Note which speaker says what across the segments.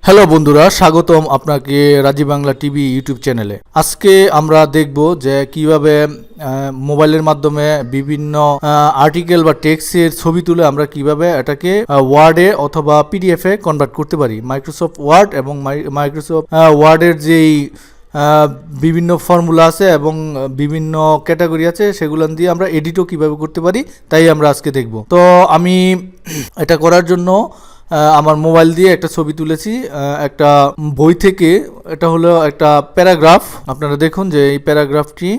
Speaker 1: Hello বন্ধুরা, স্বাগতম আপনাকে রাজীব বাংলা টিভি ইউটিউব চ্যানেলে। আজকে আমরা দেখব যে কিভাবে মোবাইলের মাধ্যমে বিভিন্ন আর্টিকেল বা টেক্সটের ছবি তুলে আমরা কিভাবে এটাকে ওয়ার্ডে অথবা পিডিএফে কনভার্ট করতে পারি। মাইক্রোসফট ওয়ার্ড এবং মাইক্রোসফট ওয়ার্ডের যেই বিভিন্ন ফর্মুলা আছে এবং বিভিন্ন ক্যাটাগরি আছে সেগুলো দিয়ে আমরা এডিটও কিভাবে করতে পারি তাই আমরা আজকে দেখব। তো আমি এটা করার জন্য আমার মোবাইল দিয়ে একটা ছবি তুলেছি একটা বই থেকে। এটা হলো একটা প্যারাগ্রাফ। আপনারা দেখুন যে এই প্যারাগ্রাফটি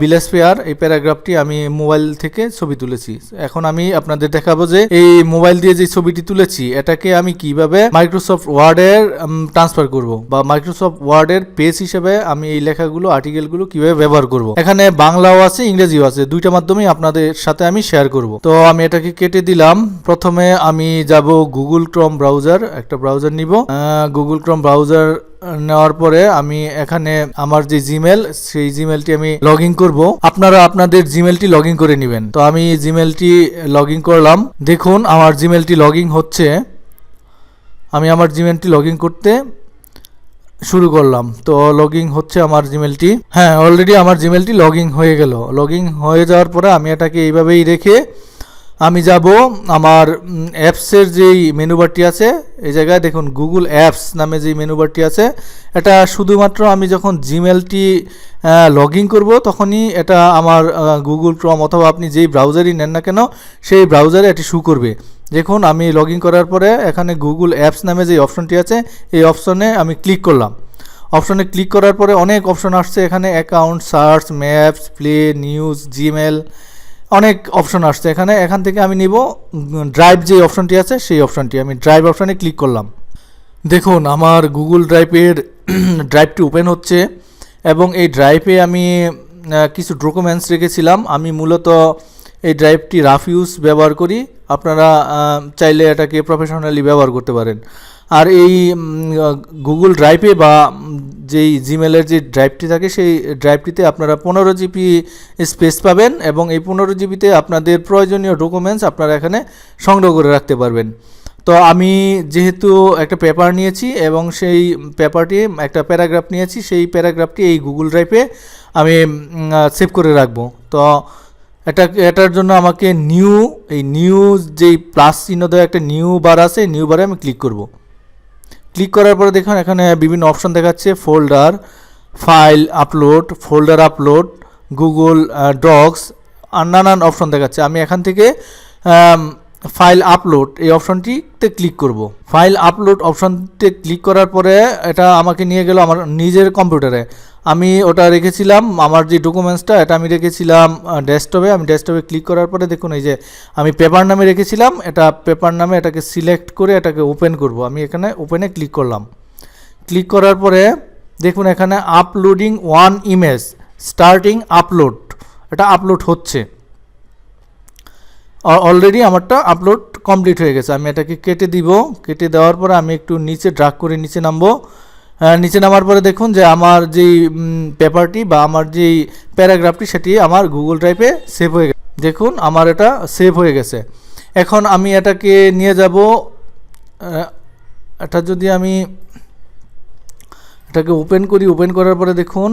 Speaker 1: ভিলেজ ফেয়ার, এই প্যারাগ্রাফটি আমি মোবাইল থেকে ছবি তুলেছি। এখন আমি আপনাদের দেখাবো যে এই মোবাইল দিয়ে যে ছবিটি তুলেছি এটাকে আমি কিভাবে মাইক্রোসফট ওয়ার্ডের ট্রান্সফার করব বা মাইক্রোসফট ওয়ার্ডের পেজ হিসেবে আমি এই লেখাগুলো আর্টিকেলগুলো কিভাবে ব্যবহার করব। এখানে বাংলাও আছে ইংরেজিও আছে, দুইটা মাধ্যমেই আপনাদের সাথে আমি শেয়ার করব। তো আমি এটাকে কেটে দিলাম। প্রথমে আমি যাব গুগল ক্রোম ব্রাউজার, একটা ব্রাউজার নিব। গুগল ক্রোম ব্রাউজার নেওয়ার পরে আমি এখানে আমার যে জিমেল সেই জিমেলটি আমি লগ ইন করবো। আপনারা আপনাদের জিমেলটি লগ ইন করে নেবেন। তো আমি জিমেলটি লগ ইন করলাম। দেখুন আমার জিমেলটি লগ ইন হচ্ছে। আমি আমার জিমেলটি লগ ইন করতে শুরু করলাম। তো লগ ইন হচ্ছে আমার জিমেলটি। হ্যাঁ, অলরেডি আমার জিমেলটি লগ ইন হয়ে গেল। লগ ইন হয়ে যাওয়ার পরে আমি এটাকে এইভাবেই রেখে আমি যাব আমার অ্যাপসের যেই মেনু বারটি আছে এই জায়গায় দেখুন গুগল অ্যাপস নামে যেই মেনু বারটি আছে, এটা শুধুমাত্র আমি যখন জিমেলটি লগ ইন করবো তখনই এটা আমার গুগল ক্রোম অথবা আপনি যেই ব্রাউজারই নেন না কেন সেই ব্রাউজারে এটি শো করবে। দেখুন আমি লগ ইন করার পরে এখানে গুগল অ্যাপস নামে যে অপশনটি আছে এই অপশনে আমি ক্লিক করলাম। অপশনে ক্লিক করার পরে অনেক অপশন আসছে এখানে, account, search, maps, play, news, Gmail, অনেক অপশন আসছে এখানে। এখান থেকে আমি নিব ড্রাইভ যে অপশনটি আছে সেই অপশনটি। আমি ড্রাইভ অপশনে ক্লিক করলাম। দেখুন আমার গুগল ড্রাইভের ড্রাইভটি ওপেন হচ্ছে এবং এই ড্রাইভে আমি কিছু ডকুমেন্টস রেখেছিলাম। আমি মূলত এই ড্রাইভটি রাফ ইউজ ব্যবহার করি, আপনারা চাইলে এটাকে প্রফেশনালি ব্যবহার করতে পারেন। আর এই গুগল ড্রাইভে বা যেই জিমেলের যে ড্রাইভটি থাকে সেই ড্রাইভটিতে আপনারা 15 জিবি স্পেস পাবেন এবং এই 15 জিবিতে আপনাদের প্রয়োজনীয় ডকুমেন্টস আপনারা এখানে সংগ্রহ করে রাখতে পারবেন। তো আমি যেহেতু একটা পেপার নিয়েছি এবং সেই পেপারটি একটা প্যারাগ্রাফ নিয়েছি, সেই প্যারাগ্রাফটি এই গুগল ড্রাইভে আমি সেভ করে রাখবো। তো এটার জন্য আমাকে নিউ যেই প্লাস চিহ্ন দেওয়া একটা নিউ বার আছে, নিউ বারে আমি ক্লিক করব। ক্লিক করার পরে দেখুন এখানে বিভিন্ন অপশন দেখাচ্ছে, folder, file upload, folder upload, Google Docs আর নানান অপশন দেখাচ্ছে। আমি এখান থেকে ফাইল আপলোড এই অপশনটিতে ক্লিক করব। ফাইল আপলোড অপশনটিতে ক্লিক করার পরে এটা আমাকে নিয়ে গেল আমার নিজের কম্পিউটারে। আমি ওটা রেখেছিলাম, আমার যে ডকুমেন্টসটা এটা আমি রেখেছিলাম ডেস্কটপে। আমি ডেস্কটপে ক্লিক করার পরে দেখুন এই যে আমি পেপার নামে রেখেছিলাম, এটা পেপার নামে এটাকে সিলেক্ট করে এটাকে ওপেন করব। আমি এখানে ওপেনে ক্লিক করলাম। ক্লিক করার পরে দেখুন এখানে uploading one image, starting upload, এটা আপলোড হচ্ছে। অলরেডি আমারটা আপলোড কমপ্লিট হয়ে গেছে। আমি এটাকে কেটে দিব। কেটে দেওয়ার পরে আমি একটু নিচে ড্রাগ করে নিচে নামবো। নিচে নামার পরে দেখুন যে আমার যেই পেপারটি বা আমার যেই প্যারাগ্রাফটি সেটি আমার গুগল ড্রাইভে সেভ হয়ে গেছে। দেখুন আমার এটা সেভ হয়ে গেছে। এখন আমি এটাকে নিয়ে যাব, এটা যদি আমি এটাকে ওপেন করি, ওপেন করার পরে দেখুন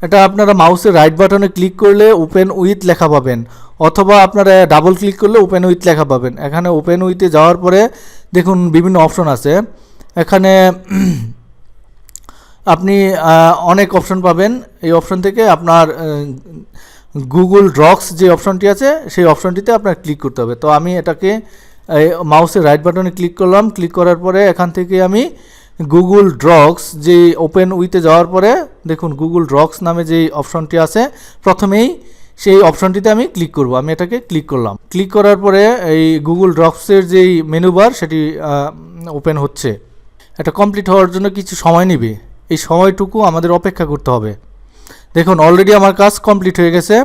Speaker 1: এটা আপনারা মাউসের রাইট বাটনে ক্লিক করলে ওপেন উইথ লেখা পাবেন, অথবা আপনারা ডাবল ক্লিক করলে ওপেন উইথ লেখা পাবেন। এখানে ওপেন উইথে যাওয়ার পরে দেখুন বিভিন্ন অপশন আছে। এখানে আপনি অনেক অপশন পাবেন। এই অপশন থেকে আপনার গুগল ডক্স যে অপশনটি আছে সেই অপশনটিতে আপনার ক্লিক করতে হবে। তো আমি এটাকে মাউসের রাইট বাটনে ক্লিক করলাম। ক্লিক করার পরে এখান থেকে আমি গুগল ডক্স যে ওপেন উইথে যাওয়ার পরে দেখুন গুগল ডক্স নামে যে অপশনটি আছে প্রথমেই সেই অপশনটিতে আমি ক্লিক করব। আমি এটাকে ক্লিক করলাম। ক্লিক করার পরে এই গুগল ডক্সের যেই মেনু বার সেটি ওপেন হচ্ছে। এটা কমপ্লিট হওয়ার জন্য কিছু সময় নেবে, এই সময়টুকু আমাদের অপেক্ষা করতে হবে। দেখুন অলরেডি আমার কাজ কমপ্লিট হয়ে গেছে।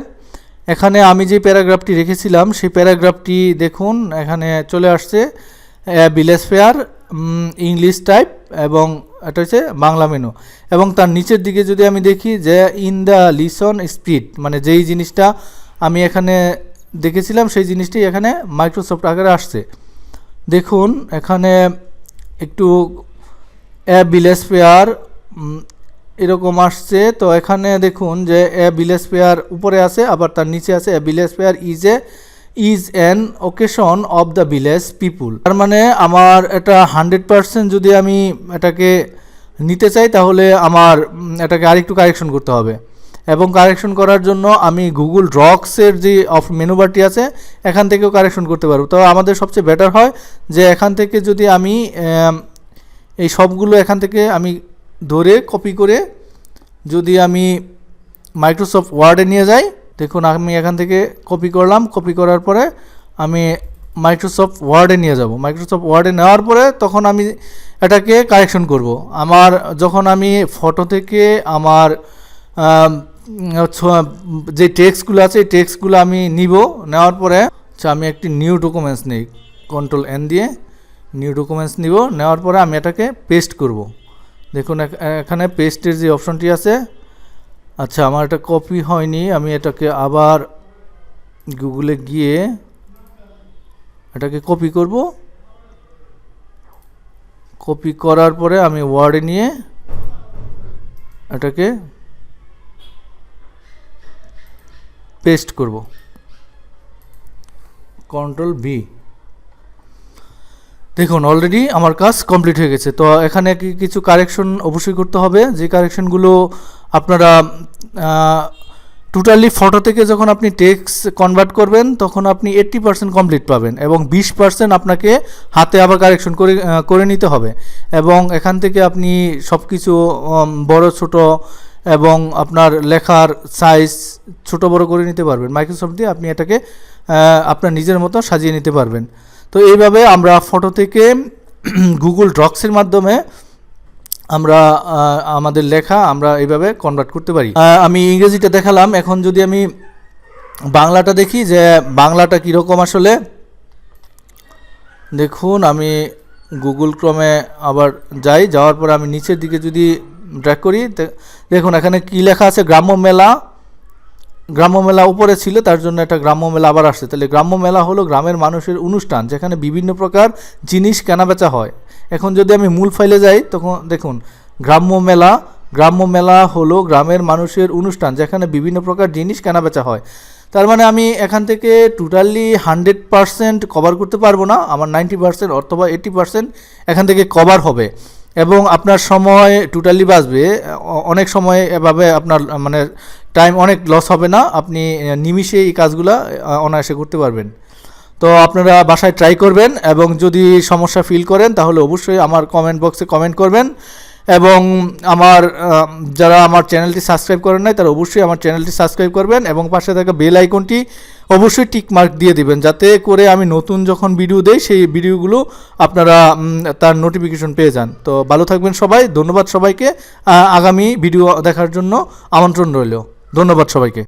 Speaker 1: এখানে আমি যে প্যারাগ্রাফটি রেখেছিলাম সেই প্যারাগ্রাফটি দেখুন এখানে চলে আসছে, ভিলেজ ফেয়ার, ইংলিশ টাইপ এবং এটা হচ্ছে বাংলা মেনু। এবং তার নিচের দিকে যদি আমি দেখি যে ইন দ্য লিসন স্পিড, মানে যেই জিনিসটা আমি এখানে দেখেছিলাম সেই জিনিসটি এখানে মাইক্রোসফট আকারে আসছে। দেখুন এখানে একটু এ ভিলেজ ফেয়ার এরকম আসছে। তো এখানে দেখুন যে এ ভিলেজ ফেয়ার উপরে আছে, আবার তার নিচে আছে a village fair is an occasion of the village people. তার মানে আমার এটা 100% যদি আমি এটাকে নিতে চাই তাহলে আমার এটাকে আরেকটু কারেকশন করতে হবে, এবং কারেকশন করার জন্য আমি গুগল ডক্সের যে মেনু বারটি আছে এখান থেকেও কারেকশন করতে পারবো। তো আমাদের সবচেয়ে বেটার হয় যে এখান থেকে যদি আমি এই সবগুলো এখান থেকে আমি ধরে কপি করে যদি আমি মাইক্রোসফট ওয়ার্ডে নিয়ে যাই, দেখুন আমি এখান থেকে কপি করলাম, কপি করার পরে আমি মাইক্রোসফট ওয়ার্ডে নিয়ে যাব। মাইক্রোসফট ওয়ার্ডে নেওয়ার পরে তখন আমি এটাকে কারেকশন করব। আমার যখন আমি ফটো থেকে আমার যে টেক্সটগুলো আছে এই টেক্সটগুলো আমি নিব, নেওয়ার পরে আমি একটি নিউ ডকুমেন্টস নিই, Ctrl+N দিয়ে নিউ ডকুমেন্টস নিব, নেওয়ার পরে আমি এটাকে পেস্ট করব। দেখুন এখানে পেস্টের যে অপশনটি আছে, আচ্ছা আমার এটা কপি হয়নি, আমি এটাকে আবার গুগলে গিয়ে এটাকে কপি করব। কপি করার পরে আমি ওয়ার্ডে নিয়ে এটাকে পেস্ট করব, Ctrl+V। দেখুন অলরেডি আমার কাজ কমপ্লিট হয়ে গেছে। তো এখানে কিছু কারেকশন অবশ্যই করতে হবে, যে কারেকশনগুলো আপনারা টোটালি ফটো থেকে যখন আপনি টেক্সট কনভার্ট করবেন তখন আপনি 80% কমপ্লিট পাবেন, এবং 20% আপনাকে হাতে আবার কারেকশন করে নিতে হবে। এবং এখান থেকে আপনি সব কিছু বড় ছোট এবং আপনার লেখার সাইজ ছোট বড় করে নিতে পারবেন। মাইক্রোসফট দিয়ে আপনি এটাকে আপনার নিজের মতো সাজিয়ে নিতে পারবেন। তো এইভাবে আমরা ফটো থেকে গুগল ডক্সের মাধ্যমে আমরা আমাদের লেখা আমরা এইভাবে কনভার্ট করতে পারি। আমি ইংরেজিটা দেখালাম, এখন যদি আমি বাংলাটা দেখি যে বাংলাটা কীরকম আসলে। দেখুন আমি গুগল ক্রমে আবার যাওয়ার পরে আমি নিচের দিকে যদি ড্র্যাগ করি, দেখুন এখানে কি লেখা আছে, গ্রাম্য মেলা উপরে ছিল, তার জন্য একটা গ্রাম্য মেলা আবার আসছে। তাহলে গ্রাম্য মেলা হলো গ্রামের মানুষের অনুষ্ঠান যেখানে বিভিন্ন প্রকার জিনিস কেনাবেচা হয়। এখন যদি আমি মূল ফাইলে যাই তখন দেখুন গ্রাম্য মেলা হলো গ্রামের মানুষের অনুষ্ঠান যেখানে বিভিন্ন প্রকার জিনিস কেনাবেচা হয়। তার মানে আমি এখান থেকে টোটালি 100% কভার করতে পারবো না, আমার 90% অথবা 80% এখান থেকে কভার হবে, এবং আপনার সময় টোটালি বাঁচবে। অনেক সময় এভাবে আপনার মানে টাইম অনেক লস হবে না, আপনি নিমিষে এই কাজগুলো অনায়াসে করতে পারবেন। তো আপনারা বাসায় ট্রাই করবেন, এবং যদি সমস্যা ফিল করেন তাহলে অবশ্যই আমার কমেন্ট বক্সে কমেন্ট করবেন, এবং যারা আমার চ্যানেলটি সাবস্ক্রাইব করেন নাই তারা অবশ্যই আমার চ্যানেলটি সাবস্ক্রাইব করবেন, এবং পাশে থাকা বেল আইকনটি অবশ্যই টিক মার্ক দিয়ে দিবেন, যাতে করে আমি নতুন যখন ভিডিও দেই সেই ভিডিওগুলো আপনারা তার নোটিফিকেশন পেয়ে যান। তো ভালো থাকবেন সবাই, ধন্যবাদ সবাইকে। আগামী ভিডিও দেখার জন্য আমন্ত্রণ রইল। ধন্যবাদ সবাইকে।